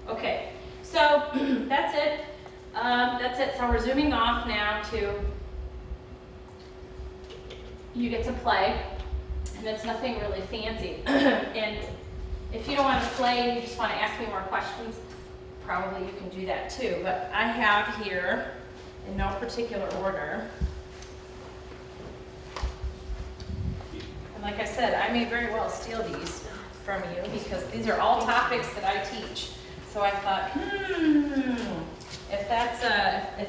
Okay, so that's it. That's it. So we're zooming off now to, you get to play, and it's nothing really fancy. And if you don't want to play and you just want to ask me more questions, probably you can do that too. But I have here, in no particular order, and like I said, I may very well steal these from you because these are all topics that I teach. So I thought, if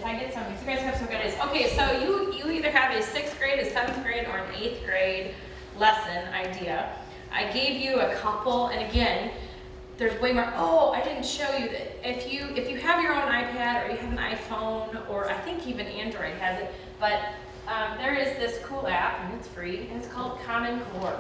I get some, if you guys have some good ideas. Okay, so you either have a 6th grade, a 7th grade, or an 8th grade lesson idea. I gave you a couple, and again, there's way more. Oh, I didn't show you that. If you have your own iPad or you have an iPhone, or I think even Android has it, but there is this cool app, and it's free, and it's called Common Core.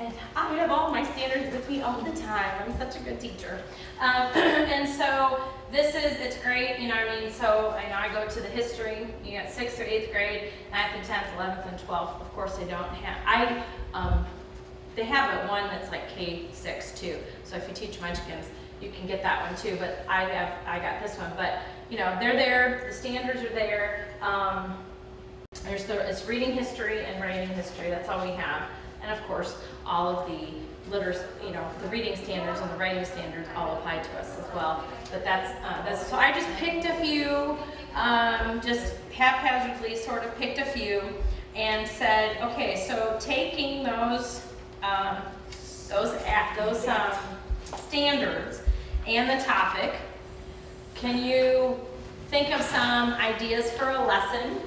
And I have all my standards with me all the time. I'm such a good teacher. And so it's great, you know what I mean? So I go to the history, you got 6th or 8th grade, 9th and 10th, 11th and 12th. Of course they don't have, they have one that's like K6 too. So if you teach Munchkins, you can get that one too, but I got this one. But you know, they're there, the standards are there. It's reading history and writing history, that's all we have. And of course, all of the the reading standards and the writing standards all apply to us as well. But that's so I just picked a few, just haphazardly sort of picked a few and said, okay, so taking those standards and the topic, can you think of some ideas for a lesson,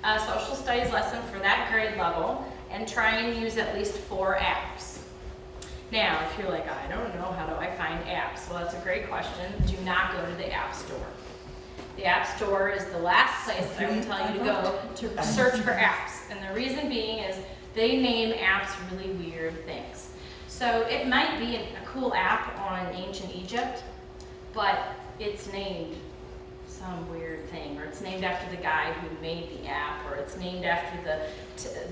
a social studies lesson for that grade level, and try and use at least 4 apps. Now, if you're like, I don't know, how do I find apps? Well, that's a great question. Do not go to the App Store. The App Store is the last place that I will tell you to go to search for apps. And the reason being is they name apps really weird things. So it might be a cool app on ancient Egypt, but it's named some weird thing, or it's named after the guy who made the app, or it's named after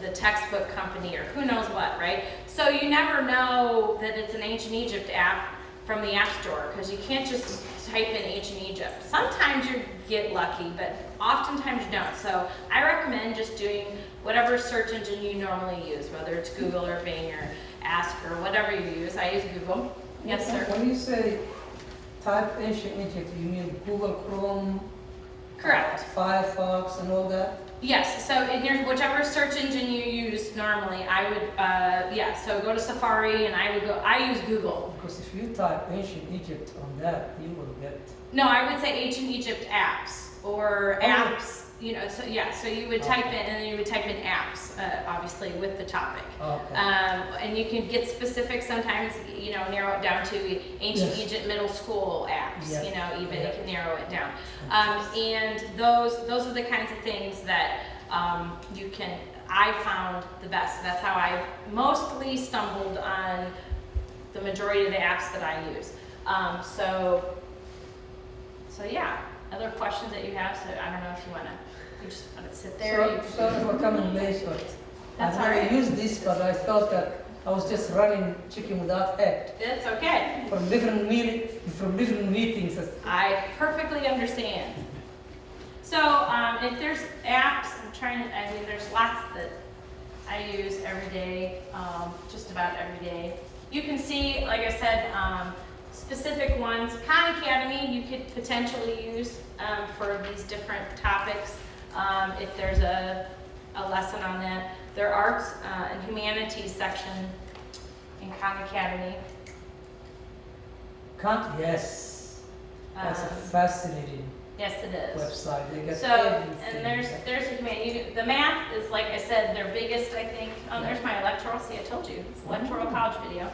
the textbook company, or who knows what, right? So you never know that it's an ancient Egypt app from the App Store, because you can't just type in ancient Egypt. Sometimes you get lucky, but oftentimes you don't. So I recommend just doing whatever search engine you normally use, whether it's Google or Bing or Ask or whatever you use. I use Google. Yes, sir? When you say type ancient Egypt, you mean Google Chrome? Correct. Firefox and all that? Yes, so in your, whichever search engine you use normally, I would, so go to Safari and I use Google. Because if you type ancient Egypt on that, you will get... No, I would say ancient Egypt apps, or apps, you know, so yeah, so you would type in, and then you would type in apps, obviously, with the topic. Okay. And you can get specific sometimes, you know, narrow it down to ancient Egypt middle school apps, you know, even you can narrow it down. And those are the kinds of things that I found the best. That's how I've mostly stumbled on the majority of the apps that I use. So yeah, other questions that you have, so I don't know if you just want to sit there. Sorry for coming late, but That's I've all never right. used this, but I thought that I was just running chicken without head. It's okay. From different meetings. I perfectly understand. So if there's apps, there's lots that I use every day, just about every day. You can see, like I said, specific ones. Khan Academy you could potentially use for these different topics if there's a lesson on that. Their arts and humanities section in Khan Academy. Yes. That's a fascinating Yes, it is. website. They get So, everything. and there's a humanity. The math is, like I said, their biggest, I think. Oh, there's my electoral. See, I told you. It's electoral college video.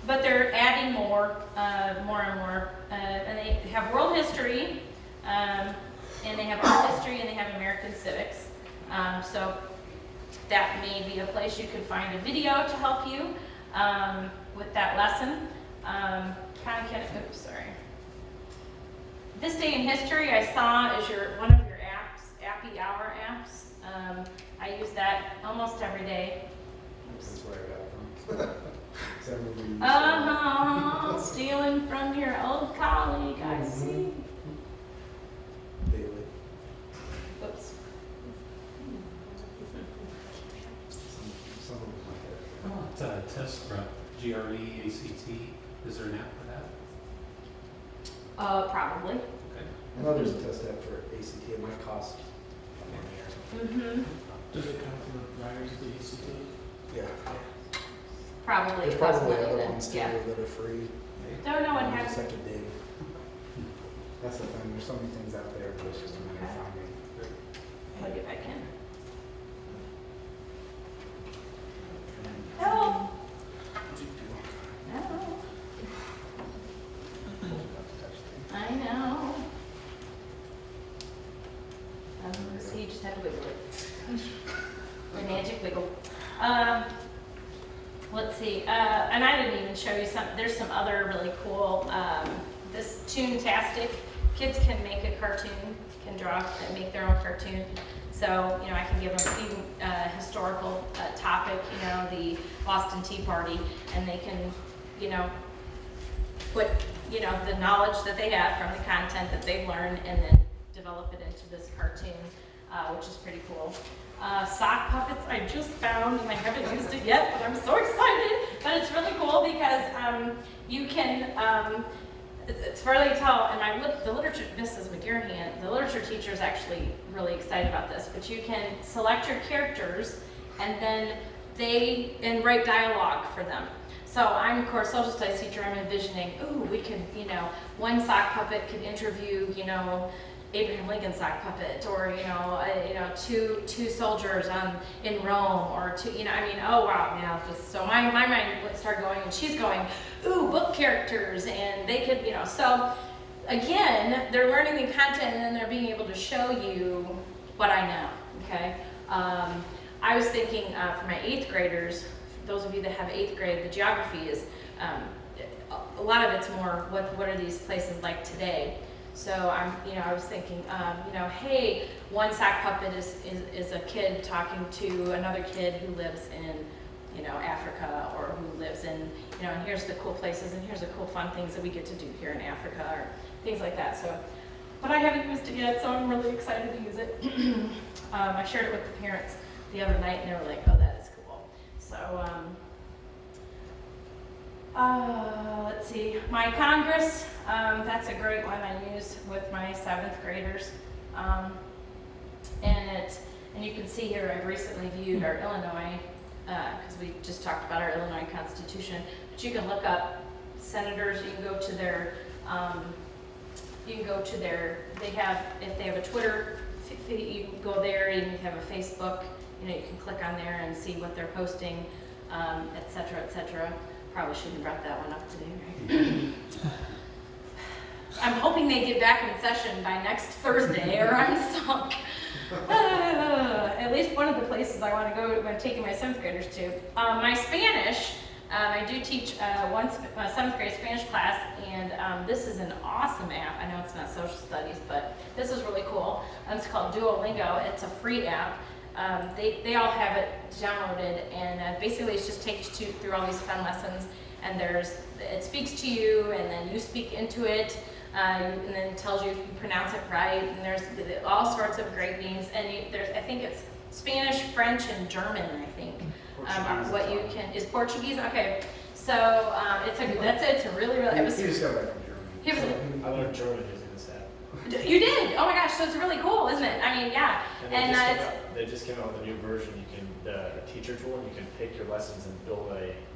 But they're adding more and more. And they have world history, and they have art history, and they have American civics. So that may be a place you could find a video to help you with that lesson. Oops, sorry. This Day in History I saw as one of your apps, Appy Hour apps. I use that almost every day. Oops. That's where I got it from. Is that what we use? Jim from your old colleague, I see. Daily. Oops. Some of them like It's a test prep, GRE, ACT. Is there an app for that? Probably. Okay. that. I know there's a test app for ACT, it might cost money Mm-hmm. Does it count for the writers of the ACT? or. Yeah. Probably. There's it costs probably money other then. ones too Yeah. that are free. Don't know what You just happens. have to dig. That's the thing, there's so many things out there, but it's just a matter of Okay. finding. Look if I can. And Help! No. I know. See, you just had to wiggle it. The magic wiggle. Let's see, and I didn't even show you there's some other really cool, this Toontastic. Kids can make a cartoon, can draw, make their own cartoon. So, I can give them a few historical topic, the Boston Tea Party, and they can, put, the knowledge that they have from the content that they've learned and then develop it into this cartoon, which is pretty cool. Sock puppets I just found, and I haven't used it yet, but I'm so excited. But it's really cool because you can, it's really tall, and the literature, this is with your hand, the literature teacher is actually really excited about this, but you can select your characters and then write dialogue for them. So I'm, of course, social studies teacher, I'm envisioning, we could, one sock puppet could interview, Abraham Lincoln sock puppet, or two soldiers in Rome, or two, oh wow, so my mind started going, and she's going, book characters, and they could, so again, they're learning the content, and then they're being able to show you what I know. Okay, I was thinking for my 8th graders, those of you that have 8th grade, the geography is a lot of it's more what are these places like today. So I was thinking, hey, one sock puppet is a kid talking to another kid who lives in, Africa, or who lives in, and here's the cool places, and here's the cool fun things that we get to do here in Africa, or things like that. So, but I haven't used it yet, so I'm really excited to use it. I shared it with the parents the other night, and they were like, oh, that is cool. So, let's see, my Congress, that's a great one I use with my 7th graders. And you can see here, I've recently viewed our Illinois, because we just talked about our Illinois Constitution, but you can look up senators, you can go to their, they have, if they have a Twitter feed, you can go there, and you have a Facebook, you can click on there and see what they're posting, et cetera, et cetera. Probably shouldn't have brought that one up today, right? I'm hoping they get back in session by next Thursday, or I'm sunk. At least one of the places I want to go when I'm taking my 7th graders to. My Spanish, I do teach one 7th grade Spanish class, and this is an awesome app. I know it's not social studies, but this is really cool. It's called Duolingo. It's a free app. They all have it downloaded, and basically it just takes you through all these fun lessons, and it speaks to you, and then you speak into it, and then it tells you if you pronounce it right, and there's all sorts of great names, and I think it's Spanish, French, and German, I think. What you can is Portuguese. Okay, so it's a really He just got back from Germany. I learned German using this app. You did? Oh my gosh, so it's really cool, isn't it? I mean, yeah. And they just came out with a new version. You can a teacher tool, and you can pick your lessons and build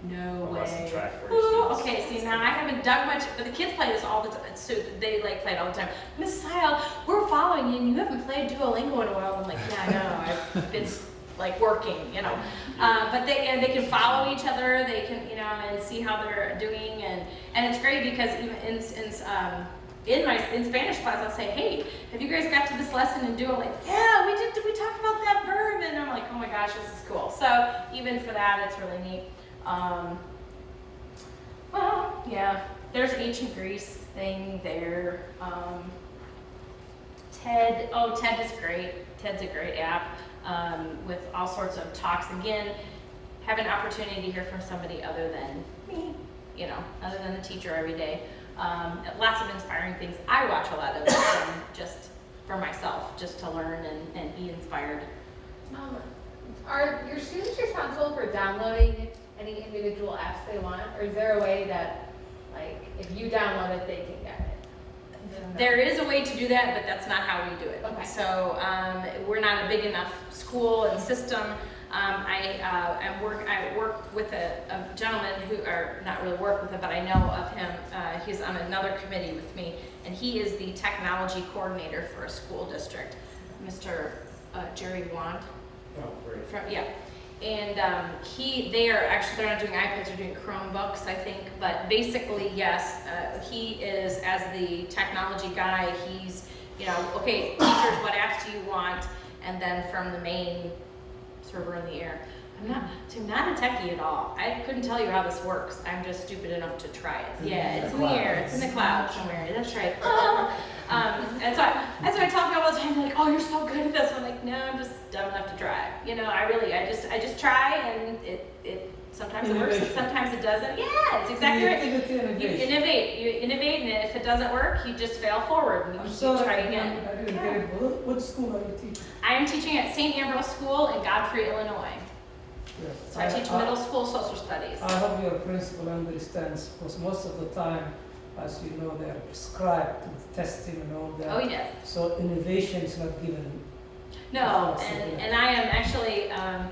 no a lesson way. track for your Ooh, students. okay, see, now I haven't dug much, but the kids play this all the time. So they play it all the time. Miss Sile, we're following you, and you haven't played Duolingo in a while. I'm like, yeah, I know. I've been working, but they can follow each other. They can, and see how they're doing, and it's great because even in Spanish class, I'll say, hey, have you guys got to this lesson in Duolingo? Yeah, we did. We talked about that verb, and I'm like, oh my gosh, this is cool. So even for that, it's really neat. Well, yeah, there's ancient Greece thing there. TED is great. TED's a great app with all sorts of talks. Again, have an opportunity to hear from somebody other than me, other than the teacher every day. Lots of inspiring things. I watch a lot of them just for myself, just to learn and be inspired. Are your students responsible for downloading any individual apps they want, or is there a way that, like, if you download it, they can get it? There is a way to do that, but that's not how we do it. Okay. So we're not a big enough school and system. I work with a gentleman who, or not really work with him, but I know of him. He's on another committee with me, and he is the technology coordinator for a school district, Mr. Jerry Wand. Oh, great. Yeah. And they're not doing iPads, they're doing Chromebooks, I think. But basically, yes, he is, as the technology guy, he's, okay, teachers, what apps do you want? And then from the main server in the air. I'm not a techie at all. I couldn't tell you how this works. I'm just stupid enough to try it. Yeah, it's in the air, it's in the cloud somewhere. That's right. And so I tell people all the time, like, oh, you're so good at this. I'm like, no, I'm just dumb enough to try. I just try, and it sometimes it works, and sometimes it doesn't. Yeah, it's exactly right. You innovate, and if it doesn't work, you just fail forward and you try again. I didn't get it. What school are you teaching? I am teaching at St. Ambrose School in Godfrey, Illinois. Yes. So I teach middle school social studies. I hope your principal understands, because most of the time, as you know, they are prescribed with testing and all that. Oh, yes. So innovation is not given. No, and I am actually, I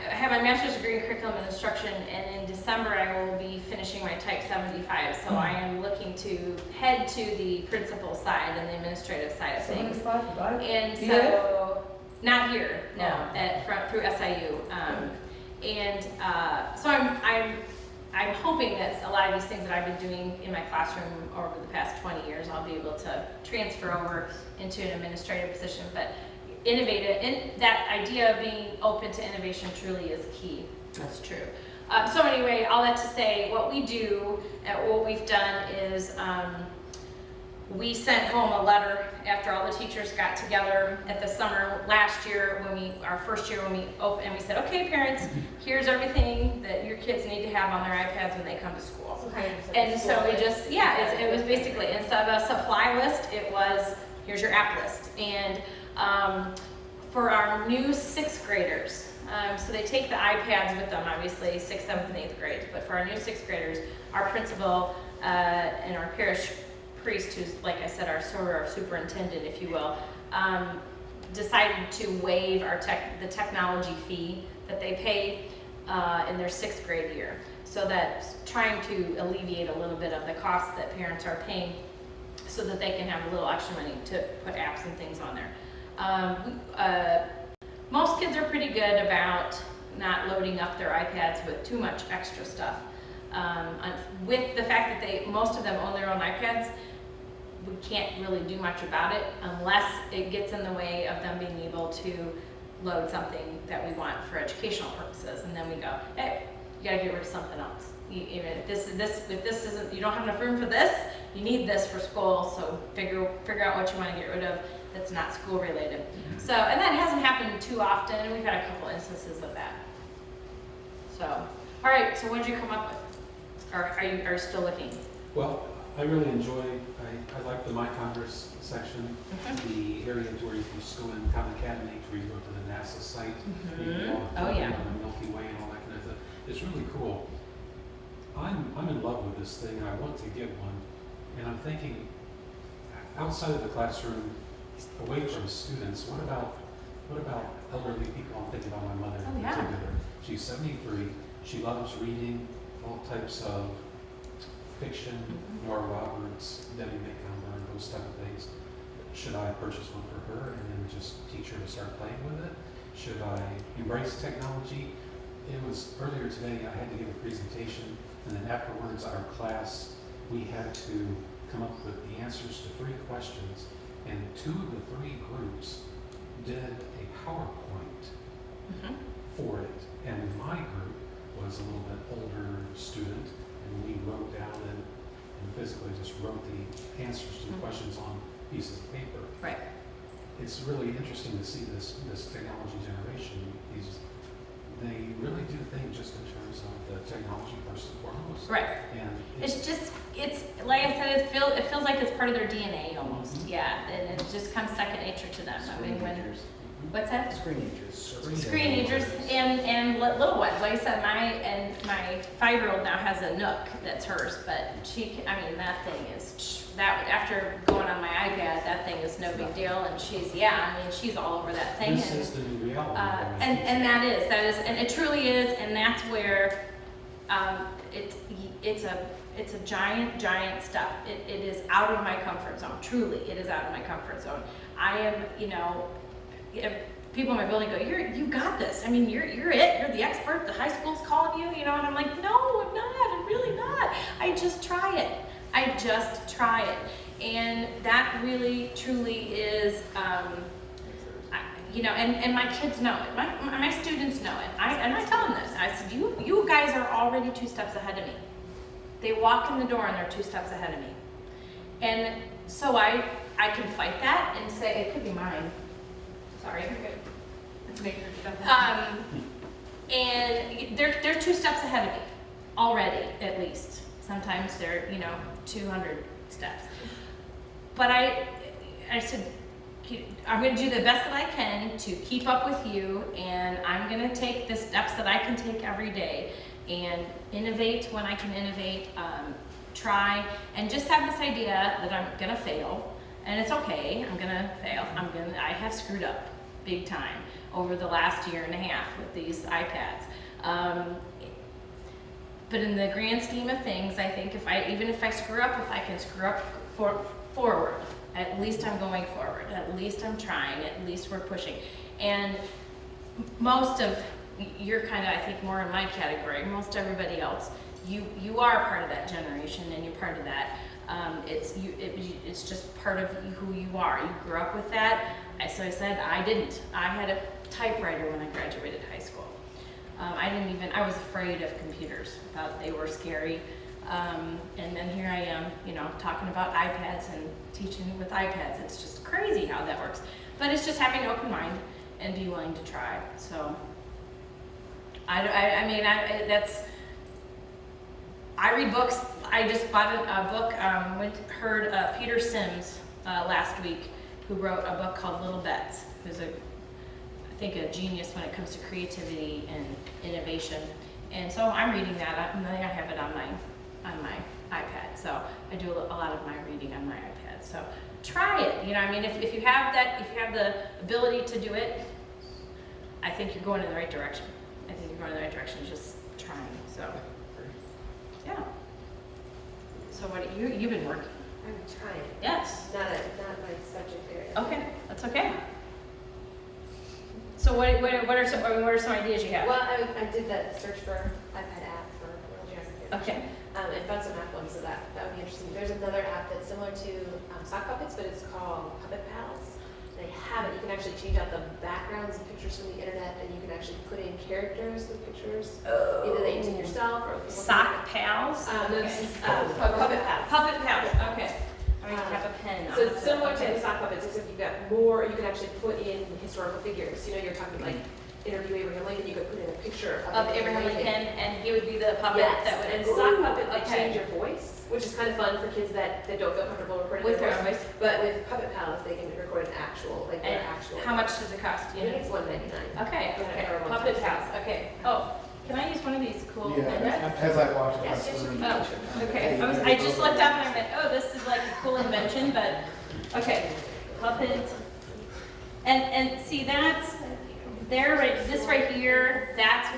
have my master's degree in curriculum and instruction, and in December I will be finishing my Type 75. So I am looking to head to the principal side and the administrative side of things. 75, right? And BF? so, not here, no, Oh. through SIU. So I'm hoping that a lot of these things that I've been doing in my classroom over the past 20 years, I'll be able to transfer over into an administrative position. But innovative, and that idea of being open to innovation truly is key. That's true. So anyway, all that to say, what we do, what we've done is we sent home a letter after all the teachers got together at the summer last year, our first year when we opened, and we said, okay, parents, here's everything that your kids need to have on their iPads when they come to school. And so we just, it was basically, instead of a supply list, it was, here's your app list. And for our new 6th graders, so they take the iPads with them, obviously, 6th, 7th, and 8th grades. But for our new 6th graders, our principal and our parish priest, who's, like I said, our sort of superintendent, if you will, decided to waive the technology fee that they pay in their 6th grade year. So that's trying to alleviate a little bit of the costs that parents are paying so that they can have a little extra money to put apps and things on there. Most kids are pretty good about not loading up their iPads with too much extra stuff. With the fact that most of them own their own iPads, we can't really do much about it unless it gets in the way of them being able to load something that we want for educational purposes. And then we go, hey, you gotta get rid of something else. If this isn't, you don't have enough room for this, you need this for school, so figure out what you want to get rid of that's not school related. So, and that hasn't happened too often, and we've had a couple instances of that. So, all right, so what did you come up with? Or are you still looking? Well, I really enjoy, I like the My Congress section, the area where you can just go in Khan Academy, where you go to the NASA site, you can go Oh, yeah. on the Milky Way and all that kind of stuff. It's really cool. I'm in love with this thing, and I want to get one. And I'm thinking, outside of the classroom, away from students, what about elderly people? I'm thinking about my mother in yeah. particular. She's 73. She loves reading all types of fiction, Nora Roberts, Debbie McCumber, those type of things. Should I purchase one for her and then just teach her to start playing with it? Should I embrace technology? It was earlier today, I had to give a presentation, and then afterwards our class, we had to come up with the answers to 3 questions, and 2 of the 3 groups did a PowerPoint for it. And my group was a little bit older student, and we wrote down and physically just wrote the answers to the questions on pieces of paper. Right. It's really interesting to see this technology generation, these they really do think just in terms of the technology first and foremost. Right. And It's just, it's, like I said, it feels like it's part of their DNA almost, Mhm. yeah, and it just comes second nature to them. I mean, when, what's that? Screenagers. Screenagers and little ones, like I said, my 5-year-old now has a Nook that's hers, but I mean, that thing is, that, after going on my iPad, that thing is no big deal, and she's all over that thing. This and, is the new reality. and that is, and it truly is, and that's where, it's a giant step. It is out of my comfort zone, truly, it is out of my comfort zone. I am, people in my building go, you got this. I mean, you're it. You're the expert. The high school's calling you, and I'm like, no, I'm not. I'm really not. I just try it. And that really, truly is, and my kids know it. My students know it. I tell them this. I said, you guys are already 2 steps ahead of me. They walk in the door and they're 2 steps ahead of me. And so I can fight that and say, it could be mine. Sorry. And they're 2 steps ahead of me already, at least. Sometimes they're 200 steps. But I said, I'm going to do the best that I can to keep up with you, and I'm going to take the steps that I can take every day and innovate when I can innovate, try, and just have this idea that I'm going to fail, and it's okay. I'm going to fail. I have screwed up big time over the last 1.5 years with these iPads. But in the grand scheme of things, I think even if I screw up, if I can screw up forward, at least I'm going forward. At least I'm trying. At least we're pushing. And most of, you're kind of, I think, more in my category. Most everybody else, you are part of that generation, and you're part of that. It's just part of who you are. You grew up with that. So I said I didn't. I had a typewriter when I graduated high school. I was afraid of computers. I thought they were scary. And then here I am, talking about iPads and teaching with iPads. It's just crazy how that works. But it's just having an open mind and be willing to try. So, I read books. I just bought a book, heard Peter Sims last week, who wrote a book called Little Bets, who's I think a genius when it comes to creativity and innovation. And so I'm reading that, and then I have it on my iPad. So I do a lot of my reading on my iPad. So try it. If you have the ability to do it, I think you're going in the right direction. Just trying. So yeah. So what you've been working? I'm trying. Yes. Not my subject area. Okay, that's okay. So what are some ideas you have? Well, I did that search for iPad app for World Geography. Okay. And found some app ones, so that would be interesting. There's another app that's similar to sock puppets, but it's called Puppet Pals. They have it. You can actually change out the backgrounds and pictures from the internet, and you can actually put in characters with pictures, either that you take yourself or Sock Pals? No, this is Puppet Pals. Puppet Pals, okay. I have a pen. So it's similar to the sock puppets, except you've got more. You can actually put in historical figures. You're talking like interview Abraham Lincoln. You could put in a picture of Abraham Lincoln, and he would be the puppet that would. And sock puppet, they change your voice, which is kind of fun for kids that don't feel comfortable recording With their their voice. But with Puppet Pals, they can record an actual, like their actual. How much does it cost? I think it's $1.99. Okay. Puppet Pals. Okay. Oh, can I use one of these cool? Yeah, as I watch it. Yes, yes, you Oh, okay. I just looked up and I went, oh, this is like a cool invention, but okay. Puppet. And see, that's there. This right here. That's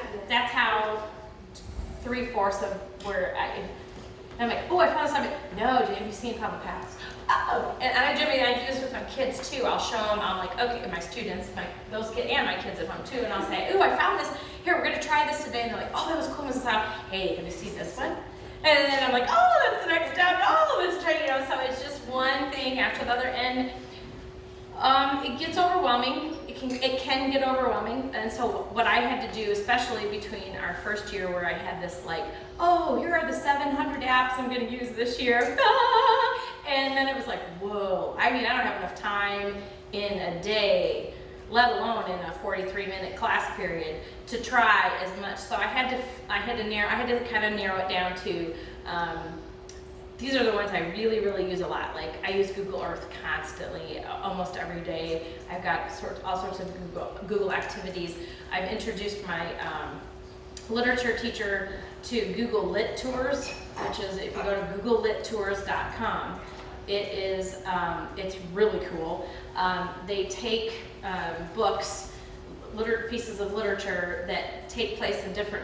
how 3/4 of where I'm like, oh, I found something. No, have you seen Puppet Pals? Oh, and I do this with my kids too. I'll show them. I'm like, okay, my students, those kids, and my kids at home too. And I'll say, oh, I found this. Here, we're gonna try this today. And they're like, oh, that was cool, Mrs. Howe. Hey, have you seen this one? And then I'm like, oh, that's the next step. Oh, let's try. So it's just one thing after the other, and it gets overwhelming. It can get overwhelming. And so what I had to do, especially between our first year, where I had this like, oh, here are the 700 apps I'm gonna use this year. And then it was like, whoa. I don't have enough time in a day let alone in a 43-minute class period, to try as much. So I had to kind of narrow it down to, these are the ones I really, really use a lot. Like I use Google Earth constantly, almost every day. I've got all sorts of Google activities. I've introduced my literature teacher to Google Lit Tours, which is, if you go to googlelittours.com, it's really cool. They take books, pieces of literature that took place in different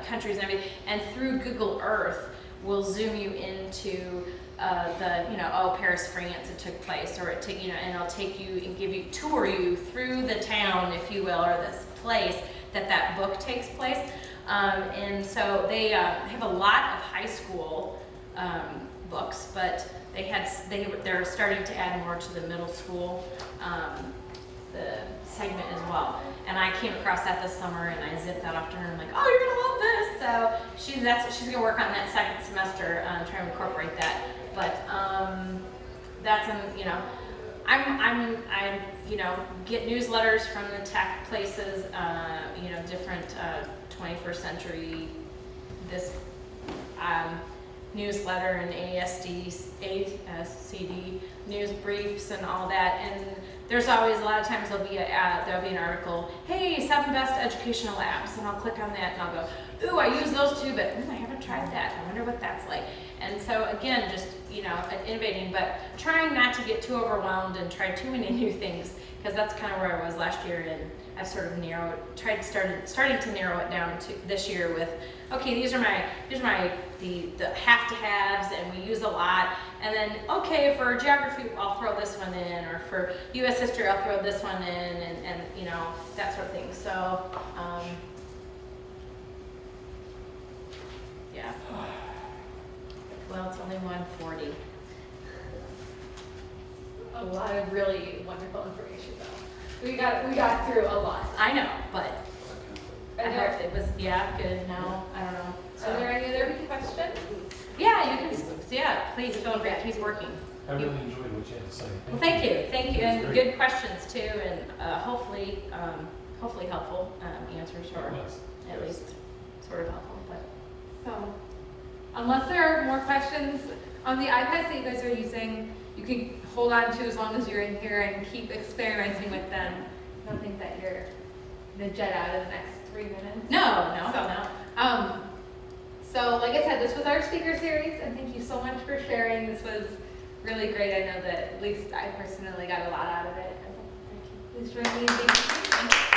countries and everything, and through Google Earth will zoom you into Paris, France, it took place, or and it'll take you and tour you through the town, if you will, or this place that book takes place. And so they have a lot of high school books, but they're starting to add more to the middle school the segment as well. And I came across that this summer, and I zipped that off to her. And I'm like, oh, you're gonna love this. So she's gonna work on that second semester, trying to incorporate that. But that's I get newsletters from the tech places, different 21st century newsletter and ASCD news briefs and all that. And there's always a lot of times there'll be an article, hey, 7 best educational apps, and I'll click on that and I'll go, ooh, I use those too, but I haven't tried that. I wonder what that's like. And so again, just innovating, but trying not to get too overwhelmed and try too many new things, because that's kind of where I was last year, and I've sort of starting to narrow it down to this year with, okay, these are the have-to-haves, and we use a lot, and then okay, for geography I'll throw this one in, or for U.S. history I'll throw this one in, and that sort of thing. So yeah. Well, it's only 1:40. A lot of really wonderful information though. We got through a lot. I know, but I Are hope there, it was good. No, I don't know. So, are there any other questions? yeah, you can. Yeah, please feel free. Keep working. I really enjoyed what you had to say. Well, thank you, and Great. good questions too, and hopefully helpful answers, or Yes. at least sort of helpful. But So, unless there are more questions on the iPads that you guys are using, you can hold on to as long as you're in here and keep experimenting with them. I don't think that you're gonna jet out in the next 3 minutes. no. So like I said, this was our speaker series, and thank you so much for sharing. This was really great. I know that at least I personally got a lot out of it. Please join me in thanking you.